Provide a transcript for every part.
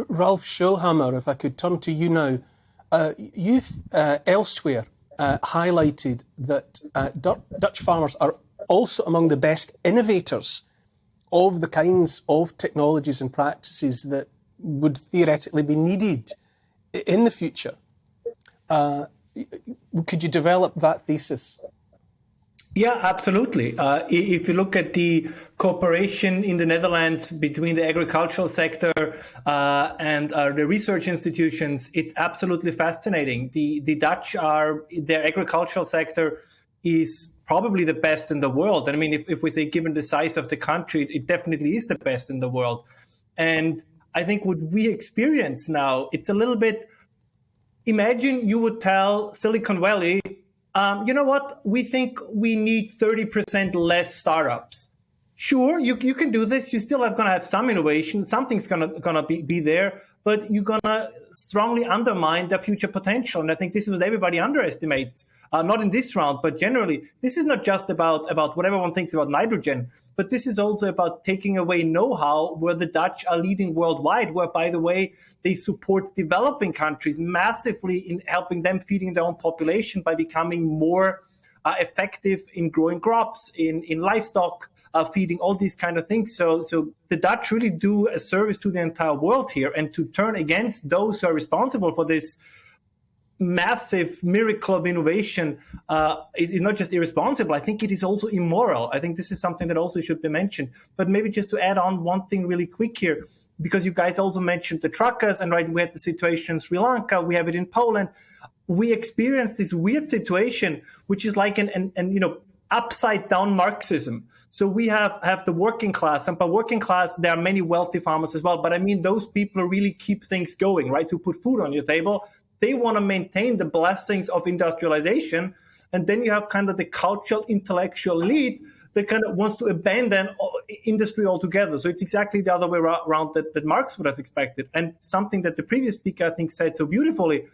Ralph Schoellhammer, if I could turn to you now. You've elsewhere highlighted that Dutch farmers are also among the best innovators of the kinds of technologies and practices that would theoretically be needed in the future. Could you develop that thesis? Yeah, absolutely. If you look at the cooperation in the Netherlands between the agricultural sector and the research institutions, it's absolutely fascinating. The Dutch their agricultural sector is probably the best in the world. And I mean, if we say given the size of the country, it definitely is the best in the world. And I think what we experience now, it's a little bit, imagine you would tell Silicon Valley, you know what? We think we need 30% less startups. Sure, you can do this. You still going to have some innovation. Something's gonna be there, but you're gonna strongly undermine the future potential. And I think this is what everybody underestimates. Not in this round, but generally, this is not just about what everyone thinks about nitrogen, but this is also about taking away know-how where the Dutch are leading worldwide, where, by the way, they support developing countries massively in helping them feeding their own population by becoming more effective in growing crops, in livestock, feeding, all these kind of things. So the Dutch really do a service to the entire world here, and to turn against those who are responsible for this massive miracle of innovation is not just irresponsible. I think it is also immoral. I think this is something that also should be mentioned. But maybe just to add on one thing really quick here, because you guys also mentioned the truckers, and right, we had the situation in Sri Lanka, we have it in Poland. We experienced this weird situation, which is like an upside down Marxism. So we have the working class, and by working class, there are many wealthy farmers as well. But I mean, those people who really keep things going, right? Who put food on your table. They want to maintain the blessings of industrialization. And then you have kind of the cultural intellectual elite that kind of wants to abandon industry altogether. So it's exactly the other way around that Marx would have expected. And something that the previous speaker, I think, said so beautifully.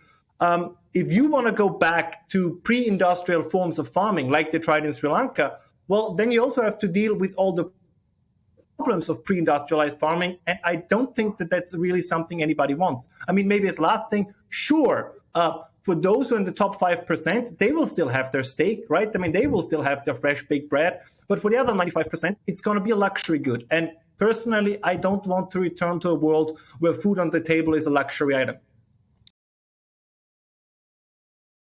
If you want to go back to pre-industrial forms of farming, like they tried in Sri Lanka, well, then you also have to deal with all the problems of pre-industrialized farming. And I don't think that that's really something anybody wants. I mean, maybe as last thing, sure, for those who are in the top 5%, they will still have their steak, right? I mean, they will still have their fresh baked bread. But for the other 95%, it's going to be a luxury good. And personally, I don't want to return to a world where food on the table is a luxury item.